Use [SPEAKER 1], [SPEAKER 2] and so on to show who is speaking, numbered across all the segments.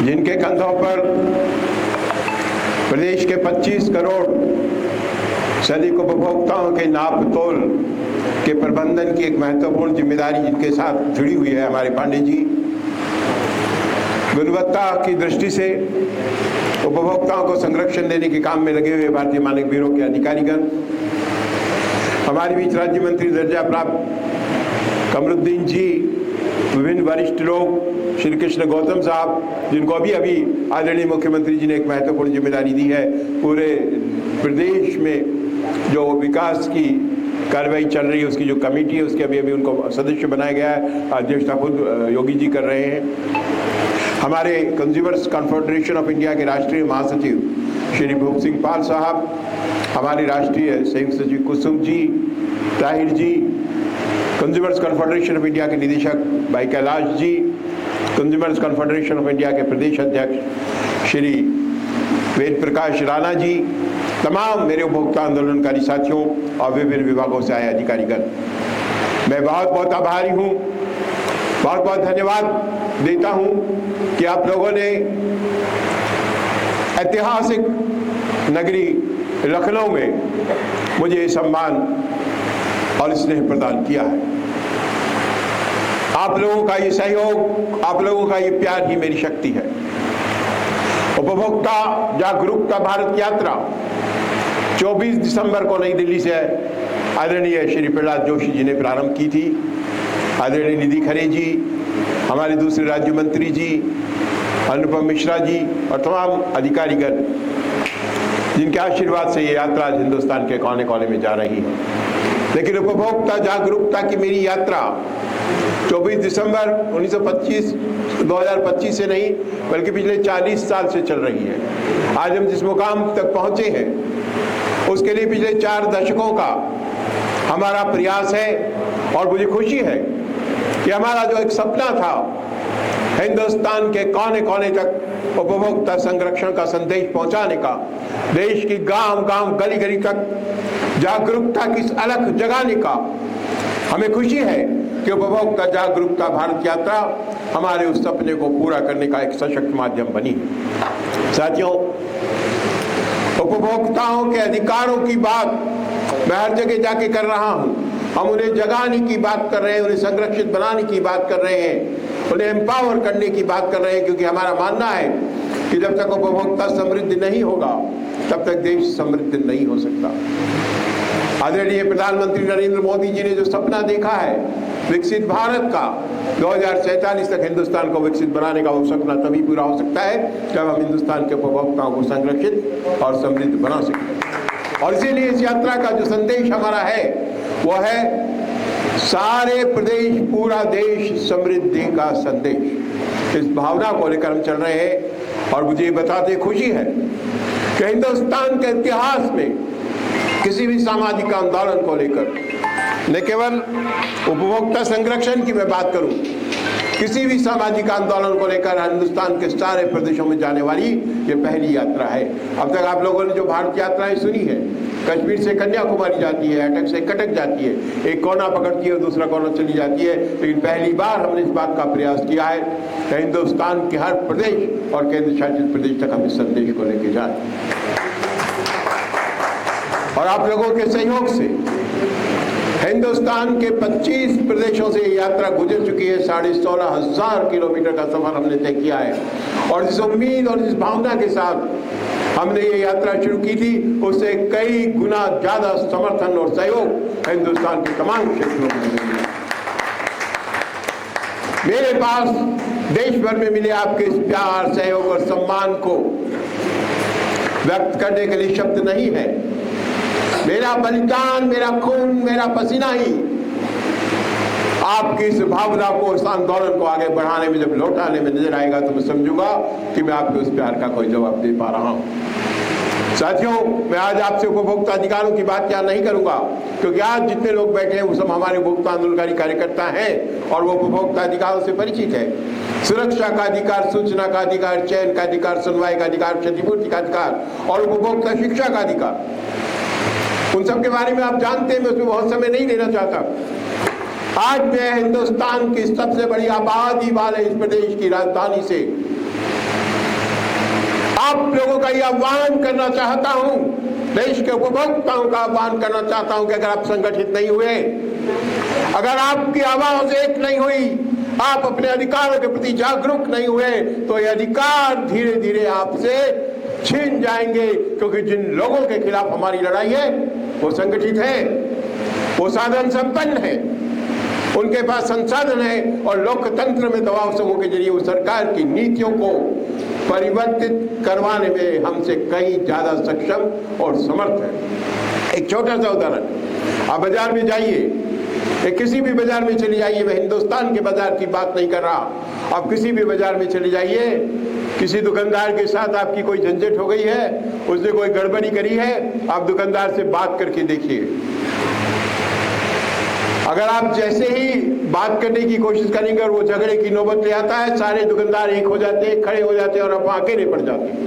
[SPEAKER 1] जिनके कंधों पर प्रदेश के 25 करोड़ सैनिक उपभोक्ताओं के नाप तोल के प्रबंधन की एक महत्वपूर्ण जिम्मेदारी जिनके साथ जुड़ी हुई है हमारे पांडे जी। गुणवत्ता की दृष्टि से उपभोक्ताओं को संरक्षण देने के काम में लगे हुए भारतीय मानक ब्यूरो के अधिकारीगण, हमारे बीच राज्य मंत्री दर्जा प्राप्त कमरुद्दीन जी, विभिन्न वरिष्ठ लोग, श्री कृष्ण गौतम साहब, जिनको अभी आदरणीय मुख्यमंत्री जी ने एक महत्वपूर्ण जिम्मेदारी दी है। पूरे प्रदेश में जो विकास की कार्रवाई चल रही है, उसकी जो कमेटी है, उसके अभी उनको सदस्य बनाया गया है। अध्यक्षता खुद योगी जी कर रहे हैं। हमारे कंज्यूमर्स कॉन्फेडरेशन ऑफ इंडिया के राष्ट्रीय महासचिव श्री भूप सिंह पाल साहब, हमारे राष्ट्रीय संयुक्त सचिव कुसुम जी, ताहिर जी, कंज्यूमर्स कॉन्फेडरेशन ऑफ इंडिया के निदेशक भाई Kailash ji, consumers confederation of India के प्रदेश अध्यक्ष श्री वेद प्रकाश राणा जी, तमाम मेरे उपभोक्ता आंदोलनकारी साथियों और विभिन्न विभागों से आए अधिकारीगण, मैं बहुत बहुत आभारी हूँ, बहुत बहुत धन्यवाद देता हूँ कि आप लोगों ने ऐतिहासिक नगरी लखनऊ में मुझे सम्मान और स्नेह प्रदान किया है। आप लोगों का ये सहयोग, आप लोगों का ये प्यार ही मेरी शक्ति है। उपभोक्ता जागरूकता भारत यात्रा 24 दिसंबर को नई दिल्ली से आदरणीय श्री प्रहलाद जोशी जी ने प्रारंभ की थी। आदरणीय निधि खरे जी, हमारे दूसरे राज्य मंत्री जी, अनुपम मिश्रा जी और तमाम अधिकारीगण, जिनके आशीर्वाद से ये यात्रा आज हिंदुस्तान के कोने कोने में जा रही है। लेकिन उपभोक्ता जागरूकता की मेरी यात्रा 24 दिसंबर 2025 से नहीं, बल्कि पिछले 40 साल से चल रही है। आज हम जिस मुकाम तक पहुंचे हैं, उसके लिए पिछले 4 दशकों का हमारा प्रयास है। और मुझे खुशी है कि हमारा जो एक सपना था, हिंदुस्तान के कोने कोने तक उपभोक्ता संरक्षण का संदेश पहुंचाने का, देश की गांव गांव गली गली तक जागरूकता की अलख जगाने का, हमें खुशी है कि उपभोक्ता जागरूकता भारत यात्रा हमारे उस सपने को पूरा करने का एक सशक्त माध्यम बनी है। साथियों, उपभोक्ताओं के अधिकारों की बात मैं हर जगह जाके कर रहा हूं। हम उन्हें जगाने की बात कर रहे हैं, उन्हें संरक्षित बनाने की बात कर रहे हैं, उन्हें एम्पावर करने की बात कर रहे हैं, क्योंकि हमारा मानना है कि जब तक उपभोक्ता समृद्ध नहीं होगा, तब तक देश समृद्ध नहीं हो सकता। आदरणीय प्रधानमंत्री नरेंद्र मोदी जी ने जो सपना देखा है विकसित भारत का, 2047 तक हिंदुस्तान को विकसित बनाने का, वो सपना तभी पूरा हो सकता है जब हम हिंदुस्तान के उपभोक्ताओं को संरक्षित और समृद्ध बना सकते हैं। और इसीलिए इस यात्रा का जो संदेश हमारा है वो है सारे प्रदेश, पूरा देश समृद्धि का संदेश। इस भावना को लेकर हम चल रहे हैं। और मुझे बताते खुशी है कि हिंदुस्तान के इतिहास में किसी भी सामाजिक आंदोलन को लेकर, न केवल उपभोक्ता संरक्षण की मैं बात करूं, किसी भी सामाजिक आंदोलन को लेकर हिंदुस्तान के सारे प्रदेशों में जाने वाली ये पहली यात्रा है। अब तक आप लोगों ने जो भारत यात्राएं सुनी है, कश्मीर से कन्याकुमारी जाती है, अटक से कटक जाती है, एक कोना पकड़ती है और दूसरा कोना चली जाती है, लेकिन पहली बार हमने इस बात का प्रयास किया है कि हिंदुस्तान के हर प्रदेश और केंद्र शासित प्रदेश तक हम इस संदेश को लेके जाएं। और आप लोगों के सहयोग से हिंदुस्तान के 25 प्रदेशों से यात्रा गुजर चुकी है। 16,500 किलोमीटर का सफर हमने तय किया है। और जिस उम्मीद और जिस भावना के साथ हमने ये यात्रा शुरू की थी, उससे कई गुना ज्यादा समर्थन और सहयोग हिंदुस्तान के तमाम क्षेत्रों में मिला। मेरे पास देश भर में मिले आपके इस प्यार, सहयोग और सम्मान को व्यक्त करने के लिए शब्द नहीं है। मेरा बलिदान, मेरा खून, मेरा पसीना ही आपकी इस भावना को, इस आंदोलन को आगे बढ़ाने में जब लौटाने में नजर आएगा, तो मैं समझूंगा कि मैं आपके उस प्यार का कोई जवाब दे पा रहा हूं। साथियों, मैं आज आपसे उपभोक्ता अधिकारों की बात क्या नहीं करूंगा, क्योंकि आज जितने लोग बैठे हैं वो सब हमारे उपभोक्ता आंदोलनकारी कार्यकर्ता हैं और वो उपभोक्ता अधिकारों से परिचित है। सुरक्षा का अधिकार, सूचना का अधिकार, चयन का अधिकार, सुनवाई का अधिकार, क्षतिपूर्ति का अधिकार और उपभोक्ता शिक्षा का अधिकार, उन सब के बारे में आप जानते हैं, मैं उसमें बहुत समय नहीं देना चाहता। आज मैं हिंदुस्तान की सबसे बड़ी आबादी वाले इस प्रदेश की राजधानी से आप लोगों का यह आह्वान करना चाहता हूं, देश के उपभोक्ताओं का आह्वान करना चाहता हूं कि अगर आप संगठित नहीं हुए, अगर आपकी आवाज एक नहीं हुई, आप अपने अधिकारों के प्रति जागरूक नहीं हुए, तो ये अधिकार धीरे धीरे आपसे छीन जाएंगे। क्योंकि जिन लोगों के खिलाफ हमारी लड़ाई है वो संगठित है, वो साधन संपन्न है, उनके पास संसाधन है और लोकतंत्र में दबाव समूह के जरिए वो सरकार की नीतियों को परिवर्तित करवाने में हमसे कहीं ज्यादा सक्षम और समर्थ है। एक छोटा सा उदाहरण, आप बाजार में जाइए, किसी भी बाजार में चले जाइए, मैं हिंदुस्तान के बाजार की बात नहीं कर रहा, आप किसी भी बाजार में चले जाइए, किसी दुकानदार के साथ आपकी कोई झंझट हो गई है, उसने कोई गड़बड़ी करी है, आप दुकानदार से बात करके देखिए। अगर आप जैसे ही बात करने की कोशिश करेंगे और वो झगड़े की नौबत ले आता है, सारे दुकानदार एक हो जाते हैं, खड़े हो जाते हैं और आप अकेले पड़ जाते हैं।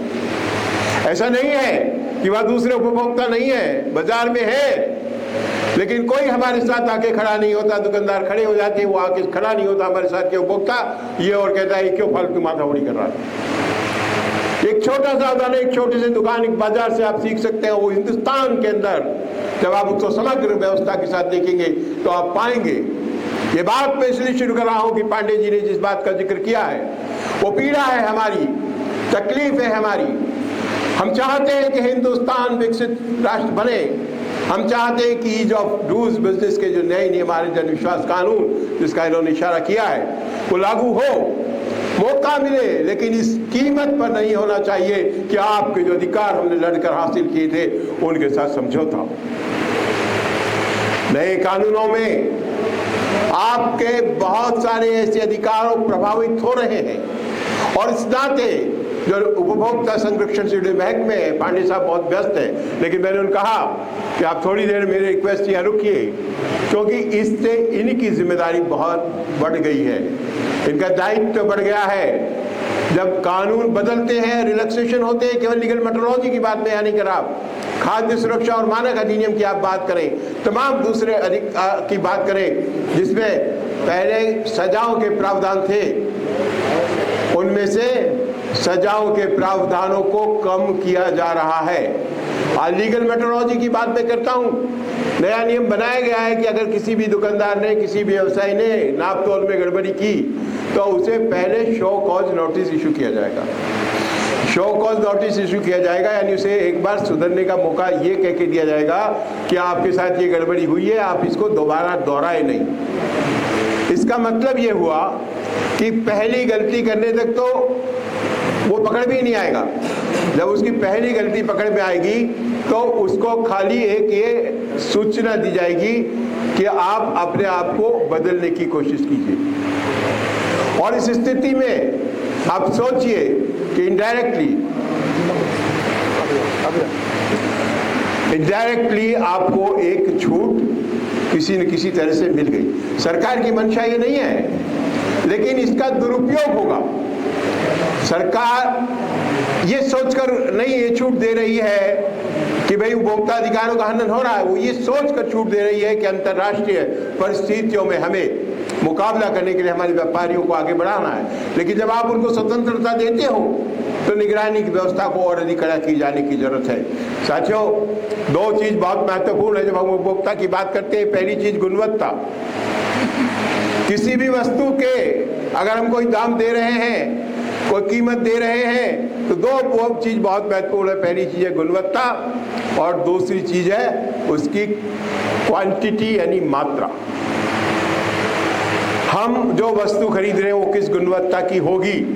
[SPEAKER 1] ऐसा नहीं है कि वह दूसरे उपभोक्ता नहीं है, बाजार में है, लेकिन कोई हमारे साथ आके खड़ा नहीं होता, दुकानदार खड़े हो जाते हैं, वो आके खड़ा नहीं होता हमारे साथ के उपभोक्ता, ये और कहता है क्यों फालतू माथामुड़ी कर रहा है। एक छोटा सा उदाहरण, एक छोटे से दुकान, एक बाजार से आप सीख सकते हैं। वो हिंदुस्तान के अंदर जब आप उसको समग्र व्यवस्था के साथ देखेंगे तो आप पाएंगे। ये बात मैं इसलिए शुरू कर रहा हूं कि पांडे जी ने जिस बात का जिक्र किया है वो पीड़ा है हमारी, तकलीफ है हमारी। हम चाहते हैं कि हिंदुस्तान विकसित राष्ट्र बने, हम चाहते हैं कि ईज ऑफ डूज बिजनेस के जो नए नियम आ रहे, जन विश्वास कानून जिसका इन्होंने इशारा किया है, वो लागू हो, मौका मिले, लेकिन इस कीमत पर नहीं होना चाहिए कि आपके जो अधिकार हमने लड़कर हासिल किए थे उनके साथ समझौता हो। नए कानूनों में आपके बहुत सारे ऐसे अधिकार प्रभावित हो रहे हैं और इस नाते जो उपभोक्ता संरक्षण से जुड़े महकमे है, पांडे साहब बहुत व्यस्त है, लेकिन मैंने उन्हें कहा कि आप थोड़ी देर मेरे रिक्वेस्ट यहाँ रुकिए, क्योंकि इससे इनकी जिम्मेदारी बहुत बढ़ गई है, इनका दायित्व तो बढ़ गया है। जब कानून बदलते हैं, रिलैक्सेशन होते हैं, केवल लीगल मेट्रोलॉजी की बात मैं यहाँ नहीं कर रहा, खाद्य सुरक्षा और मानक अधिनियम की आप बात करें, तमाम दूसरे की बात करें जिसमें पहले सजाओं के प्रावधान थे, उनमें से सजाओं के प्रावधानों को कम किया जा रहा है। आज लीगल मेट्रोलॉजी की बात मैं करता हूं, नया नियम बनाया गया है कि अगर किसी भी दुकानदार ने, किसी भी व्यवसायी ने नाप तोल में गड़बड़ी की तो उसे पहले शो कॉज नोटिस इशू किया जाएगा। शो कॉज नोटिस इशू किया जाएगा यानी उसे एक बार सुधरने का मौका ये कह के दिया जाएगा कि आपके साथ ये गड़बड़ी हुई है, आप इसको दोबारा दोहराए नहीं। इसका मतलब ये हुआ कि पहली गलती करने तक तो वो पकड़ भी नहीं आएगा, जब उसकी पहली गलती पकड़ में आएगी तो उसको खाली एक ये सूचना दी जाएगी कि आप अपने आप को बदलने की कोशिश कीजिए। और इस स्थिति में आप सोचिए कि इनडायरेक्टली आपको एक छूट किसी न किसी तरह से मिल गई। सरकार की मंशा ये नहीं है, लेकिन इसका दुरुपयोग होगा। सरकार ये सोचकर नहीं ये छूट दे रही है कि भाई उपभोक्ता अधिकारों का हनन हो रहा है, वो ये सोचकर छूट दे रही है कि अंतर्राष्ट्रीय परिस्थितियों में हमें मुकाबला करने के लिए हमारे व्यापारियों को आगे बढ़ाना है। लेकिन जब आप उनको स्वतंत्रता देते हो तो निगरानी की व्यवस्था को और अधिक कड़ा की जाने की जरूरत है। साथियों, दो चीज बहुत महत्वपूर्ण है जब हम उपभोक्ता की बात करते हैं। पहली चीज गुणवत्ता। किसी भी वस्तु के अगर हम कोई दाम दे रहे हैं, कोई कीमत दे रहे हैं, तो दो चीज बहुत महत्वपूर्ण है। पहली चीज है गुणवत्ता और दूसरी चीज है उसकी क्वांटिटी यानी मात्रा। हम जो वस्तु खरीद रहे हैं वो किस गुणवत्ता की होगी,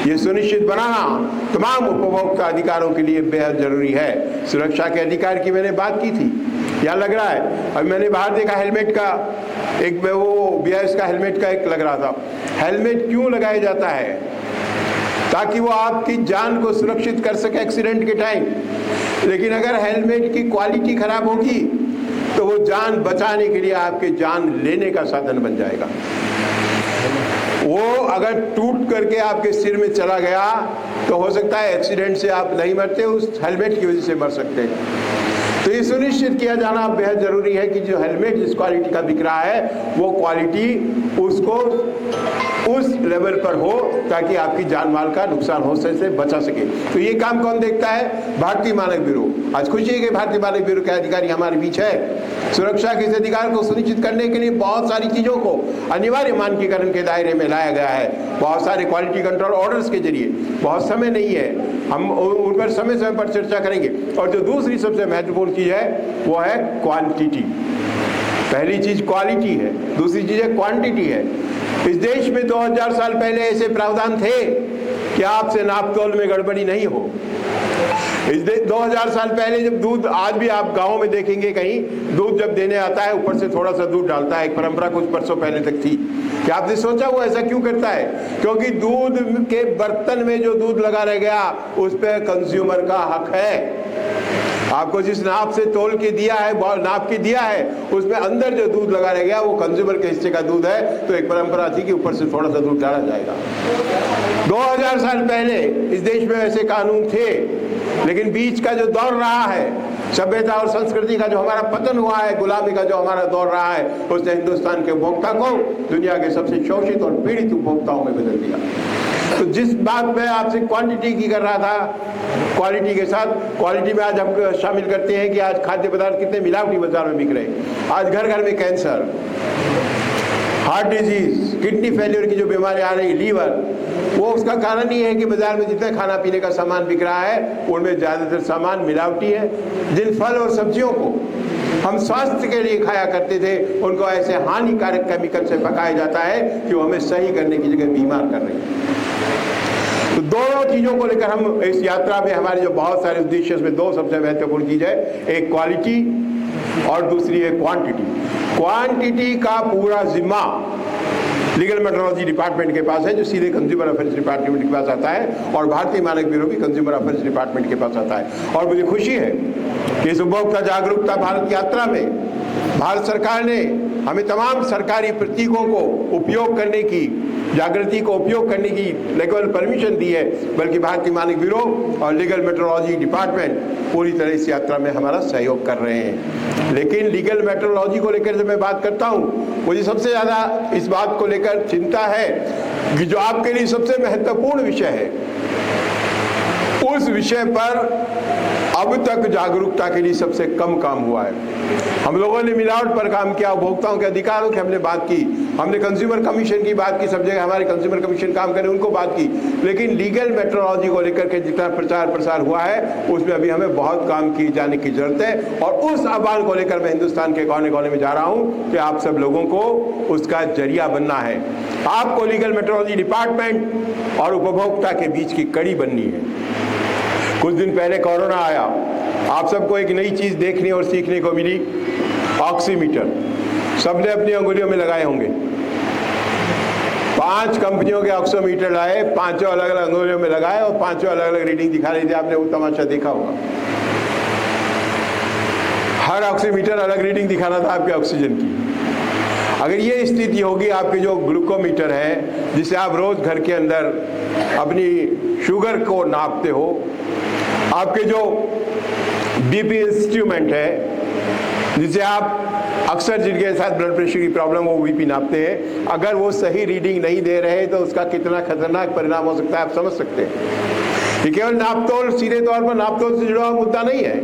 [SPEAKER 1] ये सुनिश्चित बनाना तमाम उपभोक्ता अधिकारों के लिए बेहद जरूरी है। सुरक्षा के अधिकार की मैंने बात की थी, यहाँ लग रहा है। अब मैंने बाहर देखा हेलमेट का एक, वो BIS का हेलमेट का एक लग रहा था। हेलमेट क्यों लगाया जाता है? ताकि वो आपकी जान को सुरक्षित कर सके एक्सीडेंट के टाइम। लेकिन अगर हेलमेट की क्वालिटी खराब होगी तो वो जान बचाने के लिए आपके जान लेने का साधन बन जाएगा। वो अगर टूट करके आपके सिर में चला गया तो हो सकता है एक्सीडेंट से आप नहीं मरते, उस हेलमेट की वजह से मर सकते हैं। तो ये सुनिश्चित किया जाना बेहद जरूरी है कि जो हेलमेट जिस क्वालिटी का बिक रहा है वो क्वालिटी उसको उस लेवल पर हो ताकि आपकी जान माल का नुकसान हो से बचा सके। तो ये काम कौन देखता है? भारतीय मानक ब्यूरो। आज खुशी है कि भारतीय मानक ब्यूरो के अधिकारी हमारे बीच है। सुरक्षा के इस अधिकार को सुनिश्चित करने के लिए बहुत सारी चीजों को अनिवार्य मानकीकरण के दायरे में लाया गया है, बहुत सारे क्वालिटी कंट्रोल ऑर्डर्स के जरिए। बहुत समय नहीं है, हम उन पर समय समय पर चर्चा करेंगे। और जो दूसरी सबसे महत्वपूर्ण चीज है वो है क्वांटिटी। पहली चीज क्वालिटी है, दूसरी चीज है क्वांटिटी है। इस देश में 2000 साल पहले ऐसे प्रावधान थे कि आपसे नापतोल में गड़बड़ी नहीं हो। 2000 साल पहले जब दूध, आज भी आप गाँव में देखेंगे कहीं दूध जब देने आता है ऊपर से थोड़ा सा दूध डालता है, एक परंपरा कुछ बरसों पहले तक थी। क्या आपने सोचा वो ऐसा क्यों करता है? क्योंकि दूध के बर्तन में जो दूध लगा रह गया उस पर कंज्यूमर का हक है। आपको जिस नाप से तोल के दिया है, नाप के दिया है, उसमें अंदर जो दूध लगा रह गया वो कंज्यूमर के हिस्से का दूध है। तो एक परंपरा थी कि ऊपर से थोड़ा सा दूध डाला जाएगा। 2000 साल पहले इस देश में ऐसे कानून थे, लेकिन बीच का जो दौर रहा है, सभ्यता और संस्कृति का जो हमारा पतन हुआ है, गुलामी का जो हमारा दौर रहा है, उसने हिंदुस्तान के उपभोक्ता को दुनिया के सबसे शोषित और पीड़ित उपभोक्ताओं में बदल दिया। तो जिस बात में आपसे क्वांटिटी की कर रहा था, क्वालिटी के साथ क्वालिटी में आज हम शामिल करते हैं कि आज खाद्य पदार्थ कितने मिलावटी बाजार में बिक रहे हैं। आज घर घर में cancer, heart disease, kidney failure की जो बीमारी आ रही, लीवर, वो उसका कारण ही है कि बाजार में जितना खाना पीने का सामान बिक रहा है उनमें ज़्यादातर सामान मिलावटी है। जिन फल और सब्जियों को हम स्वास्थ्य के लिए खाया करते थे उनको ऐसे हानिकारक केमिकल से पकाया जाता है कि वो हमें सही करने की जगह बीमार कर रही है। तो दोनों चीज़ों को लेकर हम इस यात्रा में, हमारे जो बहुत सारे उद्देश्य उसमें दो सबसे महत्वपूर्ण चीज़ है, एक क्वालिटी और दूसरी है क्वांटिटी। क्वांटिटी का पूरा जिम्मा लीगल मेट्रोलॉजी डिपार्टमेंट के पास है, जो सीधे कंज्यूमर अफेयर्स डिपार्टमेंट के पास आता है, और भारतीय मानक ब्यूरो भी कंज्यूमर अफेयर्स डिपार्टमेंट के पास आता है। और मुझे खुशी है कि इस उपभोक्ता जागरूकता भारत यात्रा में भारत सरकार ने हमें तमाम सरकारी प्रतीकों को उपयोग करने की, जागृति को उपयोग करने की न केवल परमिशन दी है, बल्कि भारतीय मानक ब्यूरो और लीगल मेट्रोलॉजी डिपार्टमेंट पूरी तरह इस यात्रा में हमारा सहयोग कर रहे हैं। लेकिन लीगल मेट्रोलॉजी को लेकर जब मैं बात करता हूँ, मुझे सबसे ज़्यादा इस बात को लेकर चिंता है कि जो आपके लिए सबसे महत्वपूर्ण विषय है, उस विषय पर अब तक जागरूकता के लिए सबसे कम काम हुआ है। हम लोगों ने मिलावट पर काम किया, उपभोक्ताओं के अधिकारों की हमने बात की, हमने कंज्यूमर कमीशन की बात की, सब जगह हमारे कंज्यूमर कमीशन काम करे उनको बात की, लेकिन लीगल मेट्रोलॉजी को लेकर के जितना प्रचार प्रसार हुआ है उसमें अभी हमें बहुत काम किए जाने की जरूरत है। और उस आह्वान को लेकर मैं हिंदुस्तान के कोने कोने में जा रहा हूँ कि आप सब लोगों को उसका जरिया बनना है। आपको लीगल मेट्रोलॉजी डिपार्टमेंट और उपभोक्ता के बीच की कड़ी बननी है। कुछ दिन पहले कोरोना आया, आप सबको एक नई चीज देखने और सीखने को मिली, ऑक्सीमीटर। सबने अपनी अंगुलियों में लगाए होंगे। 5 कंपनियों के ऑक्सीमीटर लाए, 5 अलग अलग अंगुलियों में लगाए और 5 अलग अलग रीडिंग दिखा रही थी। आपने वो तमाशा देखा होगा। हर ऑक्सीमीटर अलग रीडिंग दिखाना था आपके ऑक्सीजन की। अगर ये स्थिति होगी, आपके जो ग्लूकोमीटर है जिसे आप रोज घर के अंदर अपनी शुगर को नापते हो, आपके जो बीपी इंस्ट्रूमेंट है जिसे आप अक्सर जिनके साथ ब्लड प्रेशर की प्रॉब्लम वो बीपी नापते हैं, अगर वो सही रीडिंग नहीं दे रहे तो उसका कितना खतरनाक परिणाम हो सकता है आप समझ सकते हैं। ये केवल नापतोल, सीधे तौर पर नापतोल से जुड़ा हुआ मुद्दा नहीं है।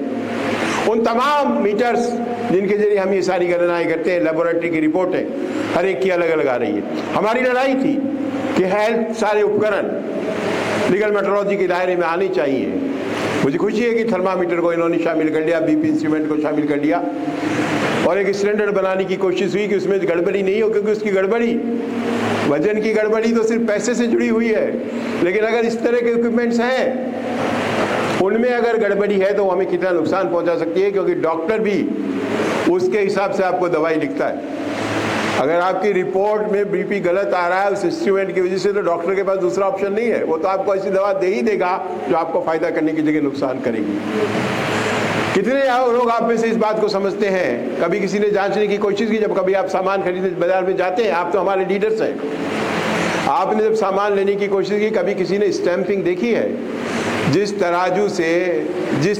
[SPEAKER 1] उन तमाम मीटर्स जिनके जरिए हम ये सारी गणनाएं करते हैं, लेबोरेटरी की रिपोर्टें हर एक की अलग अलग आ रही है। हमारी लड़ाई थी कि हेल्थ सारे उपकरण लीगल मेट्रोलॉजी के दायरे में आने चाहिए। मुझे खुशी है कि थर्मामीटर को इन्होंने शामिल कर लिया, बीपी इंस्ट्रूमेंट को शामिल कर लिया, और एक स्टैंडर्ड बनाने की कोशिश हुई कि उसमें गड़बड़ी नहीं हो, क्योंकि उसकी गड़बड़ी, वजन की गड़बड़ी तो सिर्फ पैसे से जुड़ी हुई है, लेकिन अगर इस तरह के इक्विपमेंट्स हैं उनमें अगर गड़बड़ी है तो हमें कितना नुकसान पहुंचा सकती है, क्योंकि डॉक्टर भी उसके हिसाब से आपको दवाई लिखता है। अगर आपकी रिपोर्ट में बीपी गलत आ रहा है उस इंस्ट्रूमेंट की वजह से, तो डॉक्टर के पास दूसरा ऑप्शन नहीं है, वो तो आपको ऐसी दवा दे ही देगा जो आपको फायदा करने की जगह नुकसान करेगी। कितने लोग आप में से इस बात को समझते हैं? कभी किसी ने जांचने की कोशिश की? जब कभी आप सामान खरीदने बाजार में जाते हैं, आप तो हमारे लीडर्स हैं, आपने जब सामान लेने की कोशिश की, कभी किसी ने स्टैंपिंग देखी है? जिस तराजू से, जिस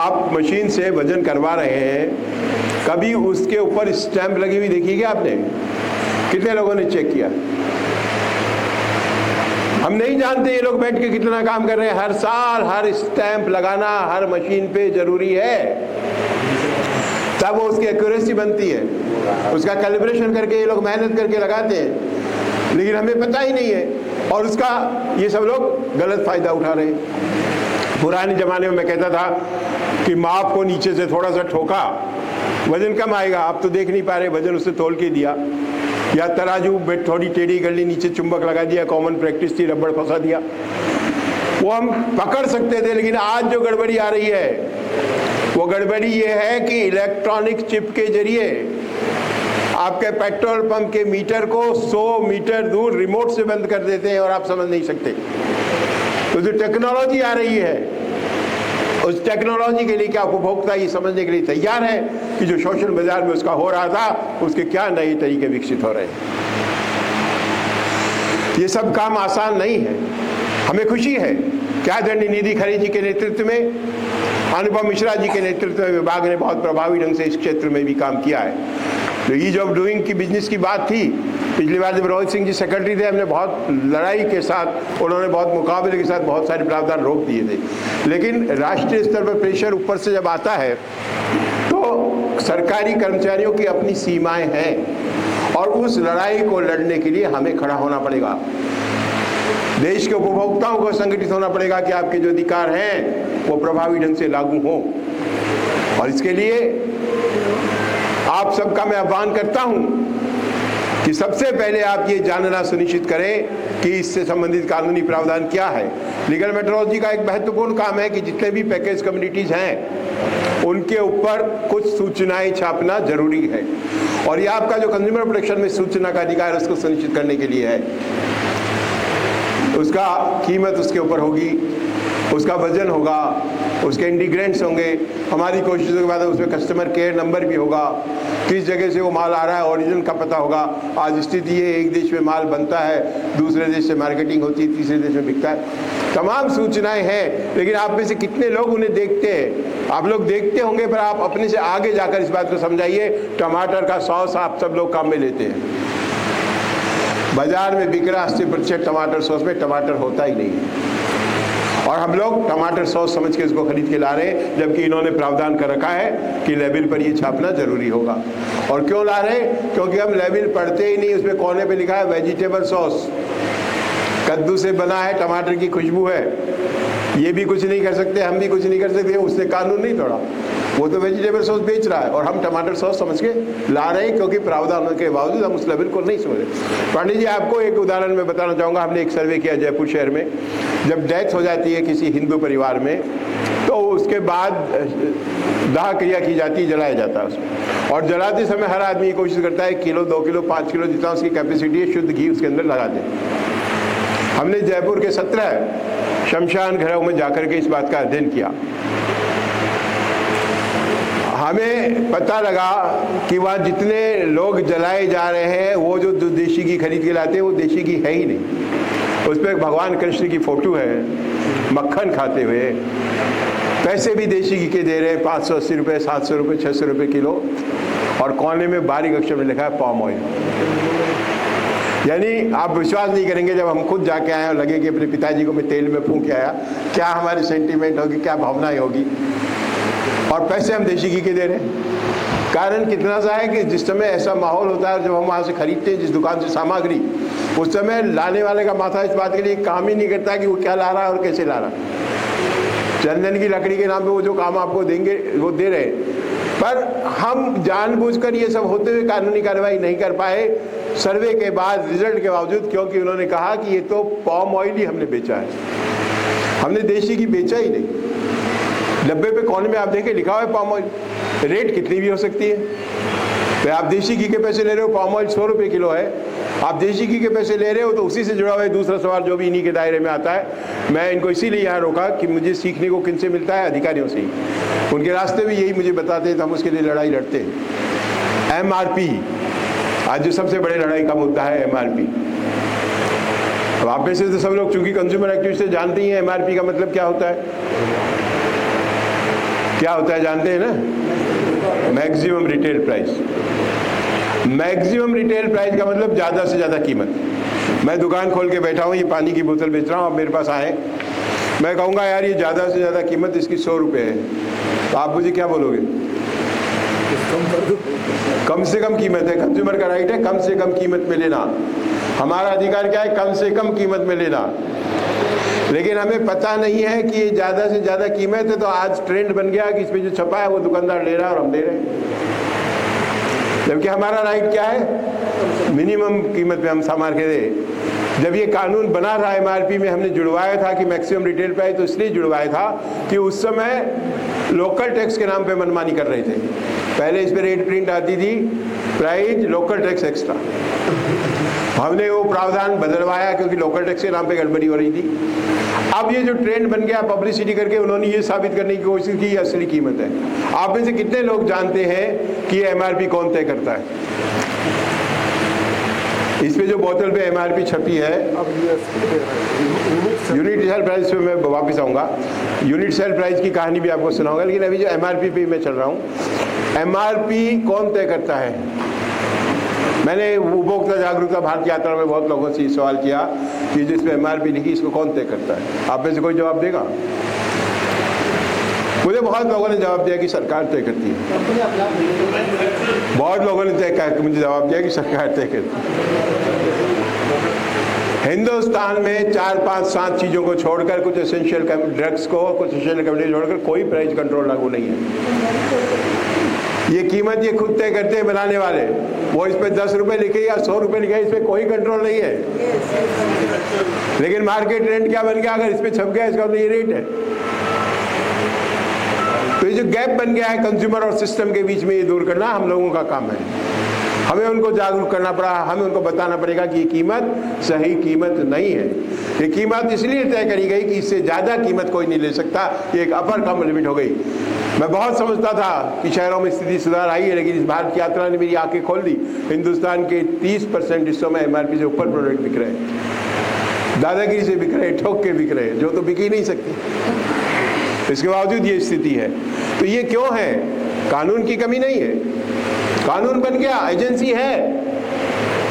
[SPEAKER 1] आप मशीन से वजन करवा रहे हैं, कभी उसके ऊपर स्टैंप लगी हुई देखी क्या आपने? कितने लोगों ने चेक किया? हम नहीं जानते ये लोग बैठ के कितना काम कर रहे हैं। हर साल हर स्टैंप लगाना हर मशीन पे जरूरी है, तब वो उसकी एक्यूरेसी बनती है। उसका कैलिब्रेशन करके ये लोग मेहनत करके लगाते हैं, लेकिन हमें पता ही नहीं है, और उसका ये सब लोग गलत फायदा उठा रहे हैं। पुराने जमाने में मैं कहता था कि माप को नीचे से थोड़ा सा ठोका, वजन कम आएगा। आप तो देख नहीं पा रहे, वजन उससे तोल के दिया, या तराजू में थोड़ी टेढ़ी कर ली, नीचे चुंबक लगा दिया, कॉमन प्रैक्टिस थी, रबड़ फंसा दिया, वो हम पकड़ सकते थे। लेकिन आज जो गड़बड़ी आ रही है, वो गड़बड़ी ये है कि इलेक्ट्रॉनिक चिप के जरिए आपके पेट्रोल पंप के मीटर को 100 मीटर दूर रिमोट से बंद कर देते हैं और आप समझ नहीं सकते। तो जो टेक्नोलॉजी आ रही है, उस टेक्नोलॉजी के लिए क्या उपभोक्ता ये समझने के लिए तैयार है कि जो शोषण बाजार में उसका हो रहा था, उसके क्या नए तरीके विकसित हो रहे हैं। ये सब काम आसान नहीं है। हमें खुशी है कि आदरणीय निधि खरे जी के नेतृत्व में, अनुपम मिश्रा जी के नेतृत्व में विभाग ने बहुत प्रभावी ढंग से इस क्षेत्र में भी काम किया है। तो ईज ऑफ डूइंग की बिजनेस की बात थी, पिछली बार जब रोहित सिंह जी सेक्रेटरी थे, हमने बहुत लड़ाई के साथ, उन्होंने बहुत मुकाबले के साथ बहुत सारे प्रावधान रोक दिए थे। लेकिन राष्ट्रीय स्तर पर प्रेशर ऊपर से जब आता है, तो सरकारी कर्मचारियों की अपनी सीमाएं हैं, और उस लड़ाई को लड़ने के लिए हमें खड़ा होना पड़ेगा। देश के उपभोक्ताओं को संगठित होना पड़ेगा कि आपके जो अधिकार हैं वो प्रभावी ढंग से लागू हों। और इसके लिए आप सबका मैं आह्वान करता हूं कि सबसे पहले आप ये जानना सुनिश्चित करें कि इससे संबंधित कानूनी प्रावधान क्या है। लीगल मेट्रोलॉजी का एक महत्वपूर्ण काम है कि जितने भी पैकेज कम्युनिटीज हैं उनके ऊपर कुछ सूचनाएं छापना जरूरी है, और ये आपका जो कंज्यूमर प्रोटेक्शन में सूचना का अधिकार है उसको सुनिश्चित करने के लिए है। उसका कीमत उसके ऊपर होगी, उसका वजन होगा, उसके इंग्रेडिएंट्स होंगे। हमारी कोशिशों के बाद उसमें कस्टमर केयर नंबर भी होगा, किस जगह से वो माल आ रहा है, ओरिजिन का पता होगा। आज स्थिति ये, एक देश में माल बनता है, दूसरे देश से मार्केटिंग होती है, तीसरे देश में बिकता है। तमाम सूचनाएं हैं, लेकिन आप में से कितने लोग उन्हें देखते हैं? आप लोग देखते होंगे, पर आप अपने से आगे जाकर इस बात को समझाइए। टमाटर का सॉस आप सब लोग काम में लेते हैं, बाजार में बिक रहा 80% टमाटर सॉस में टमाटर होता ही नहीं है, और हम लोग टमाटर सॉस समझ के इसको खरीद के ला रहे हैं, जबकि इन्होंने प्रावधान कर रखा है कि लेबल पर ये छापना जरूरी होगा। और क्यों ला रहे हैं? क्योंकि हम लेबल पढ़ते ही नहीं, उसमें कोने पे लिखा है वेजिटेबल सॉस, कद्दू से बना है, टमाटर की खुशबू है। ये भी कुछ नहीं कर सकते, हम भी कुछ नहीं कर सकते, उसने कानून नहीं तोड़ा। वो तो वेजिटेबल सॉस बेच रहा है और हम टमाटर सॉस समझ के ला रहे हैं, क्योंकि प्रावधान के बावजूद हम उस लेवल को नहीं समझ रहे। पांडे जी, आपको एक उदाहरण मैं बताना चाहूँगा। हमने एक सर्वे किया जयपुर शहर में। जब डेथ हो जाती है किसी हिंदू परिवार में, तो उसके बाद दाह क्रिया की जाती है, जलाया जाता है उसमें, और जलाते समय हर आदमी कोशिश करता है किलो, 2 किलो, 5 किलो, जितना उसकी कैपेसिटी है, शुद्ध घी उसके अंदर लगा दें। हमने जयपुर के 17 शमशान घरों में जाकर के इस बात का अध्ययन किया। हमें पता लगा कि वहाँ जितने लोग जलाए जा रहे हैं, वो जो देशी घी खरीद के लाते हैं, वो देशी घी है ही नहीं। उस पर भगवान कृष्ण की फोटो है, मक्खन खाते हुए, पैसे भी देशी घी के दे रहे हैं, 580 रुपये, 700 रुपये, 600 रुपये किलो, और कोने में बारीक अक्षर में लिखा है पाम ऑयल। यानी आप विश्वास नहीं करेंगे, जब हम खुद जाके आए और लगे कि अपने पिताजी को मैं तेल में फूंक के आया, क्या हमारी सेंटीमेंट होगी, क्या भावनाएं होगी, और पैसे हम देशी घी के दे रहे हैं। कारण कितना सा है कि जिस समय ऐसा माहौल होता है, जब हम वहाँ से खरीदते हैं जिस दुकान से सामग्री, उस समय लाने वाले का माथा इस बात के लिए काम ही नहीं करता कि वो क्या ला रहा है और कैसे ला रहा है। चंदन की लकड़ी के नाम पे वो जो काम आपको देंगे वो दे रहे हैं, पर हम जानबूझकर ये सब होते हुए कानूनी कार्रवाई नहीं कर पाए। सर्वे के बाद, रिजल्ट के बावजूद, क्योंकि उन्होंने कहा कि ये तो पाम ऑयल ही हमने बेचा है, हमने देशी घी बेचा ही नहीं। डब्बे पे कोने में आप देखें लिखा हुआ है पाम ऑयल, रेट कितनी भी हो सकती है। तो आप देशी घी के पैसे ले रहे हो, पाम ऑयल 100 रुपये किलो है, आप देशी घी के पैसे ले रहे हो, तो उसी से जुड़ा हुआ है दूसरा सवाल जो भी इन्हीं के दायरे में आता है। मैं इनको इसीलिए यहाँ रोका कि मुझे सीखने को किनसे मिलता है, अधिकारियों से ही। उनके रास्ते भी यही मुझे बताते हैं, तो हम उसके लिए लड़ाई लड़ते हैं। MRP आज जो सबसे बड़े लड़ाई का मुद्दा है, MRP। अब आप में से तो सब लोग चूंकि कंज्यूमर एक्टिविस्ट से जानते ही हैं MRP का मतलब क्या होता है। क्या होता है जानते हैं ना? Maximum retail price. Maximum retail price का मतलब ज़्यादा से ज़्यादा कीमत। मैं दुकान खोल के बैठा हूँ, ये पानी की बोतल बेच रहा हूँ, आप मेरे पास आए, मैं कहूँगा यार ये ज़्यादा से ज़्यादा कीमत इसकी 100 रुपये है, तो आप मुझे क्या बोलोगे? कम से कम कीमत है। कंज्यूमर का राइट है कम से कम कीमत में लेना। हमारा अधिकार क्या है? कम से कम कीमत में लेना। लेकिन हमें पता नहीं है कि ये ज़्यादा से ज़्यादा कीमत है, तो आज ट्रेंड बन गया कि इसमें जो छपा है वो दुकानदार ले रहा है और हम दे रहे हैं, जबकि हमारा राइट क्या है? मिनिमम कीमत पे हम सामान खरीदे। जब ये कानून बना था MRP में हमने जुड़वाया था कि मैक्सिमम रिटेल प्राइस, तो इसलिए जुड़वाया था कि उस समय लोकल टैक्स के नाम पे मनमानी कर रहे थे। पहले इस पर रेट प्रिंट आती थी, प्राइस लोकल टैक्स एक्स्ट्रा। हमने वो प्रावधान बदलवाया क्योंकि लोकल टैक्स के नाम पे गड़बड़ी हो रही थी। अब ये जो ट्रेंड बन गया पब्लिसिटी करके, उन्होंने ये साबित करने की कोशिश की ये असली कीमत है। आप में से कितने लोग जानते हैं कि ये MRP कौन तय करता है? इस पे जो बोतल पे MRP छपी है, यूनिट सेल प्राइस पे मैं वापस आऊँगा, यूनिट सेल प्राइस की कहानी भी आपको सुनाऊंगा, लेकिन अभी जो MRP पे मैं चल रहा हूँ, MRP कौन तय करता है? मैंने उपभोक्ता जागरूकता भारत यात्रा में बहुत लोगों से सवाल किया कि जिसमें MRP लिखी इसको कौन तय करता है? आप में से कोई जवाब देगा? मुझे बहुत लोगों ने जवाब दिया कि सरकार तय करती है। बहुत लोगों ने मुझे जवाब दिया कि सरकार तय करती है। हिंदुस्तान में 4, 5, 7 चीज़ों को छोड़कर, कुछ एसेंशियल ड्रग्स को, कुछ एसेंशियल कमोडिटी छोड़कर कोई प्राइस कंट्रोल लागू नहीं है। ये कीमत ये खुद तय करते हैं बनाने वाले। वो इस पे 10 रुपये लिखे या 100 रुपये लिखे, इस पे कोई कंट्रोल नहीं है। लेकिन मार्केट रेट क्या बन गया? अगर इस पे छप गया इसका मतलब ये रेट है। तो ये जो गैप बन गया है कंज्यूमर और सिस्टम के बीच में, ये दूर करना हम लोगों का काम है। हमें उनको जागरूक करना पड़ा, हमें उनको बताना पड़ेगा कि ये कीमत सही कीमत नहीं है। ये कीमत इसलिए तय करी गई कि इससे ज़्यादा कीमत कोई नहीं ले सकता, ये एक अपर कम लिमिट हो गई। मैं बहुत समझता था कि शहरों में स्थिति सुधार आई है, लेकिन इस भारत की यात्रा ने मेरी आंखें खोल दी। हिंदुस्तान के 30% हिस्सों में MRP से ऊपर प्रोडक्ट बिक रहे हैं, दादागिरी से बिक रहे हैं, ठोक के बिक रहे हैं, जो तो बिक ही नहीं सकती। इसके बावजूद ये स्थिति है। तो ये क्यों है? कानून की कमी नहीं है, कानून बन गया, एजेंसी है,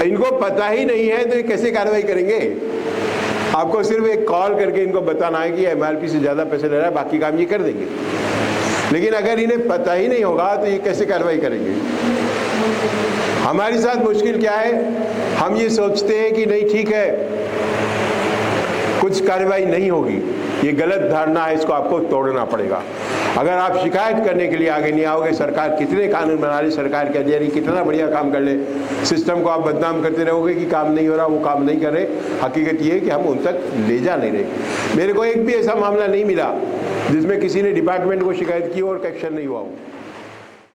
[SPEAKER 1] इनको पता ही नहीं है तो ये कैसे कार्रवाई करेंगे? आपको सिर्फ एक कॉल करके इनको बताना है कि MRP से ज़्यादा पैसे ले रहा है, बाकी काम ये कर देंगे। लेकिन अगर इन्हें पता ही नहीं होगा तो ये कैसे कार्रवाई करेंगे? हमारे साथ मुश्किल क्या है? हम ये सोचते हैं कि नहीं ठीक है, कुछ कार्रवाई नहीं होगी। ये गलत धारणा है, इसको आपको तोड़ना पड़ेगा। अगर आप शिकायत करने के लिए आगे नहीं आओगे, सरकार कितने कानून बना रही, सरकार के अधिकारी कितना बढ़िया काम कर ले, सिस्टम को आप बदनाम करते रहोगे कि काम नहीं हो रहा, वो काम नहीं कर रहे। हकीकत ये है कि हम उन तक ले जा नहीं रहे। मेरे को एक भी ऐसा मामला नहीं मिला जिसमें किसी ने डिपार्टमेंट को शिकायत की और एक्शन नहीं हुआ हो।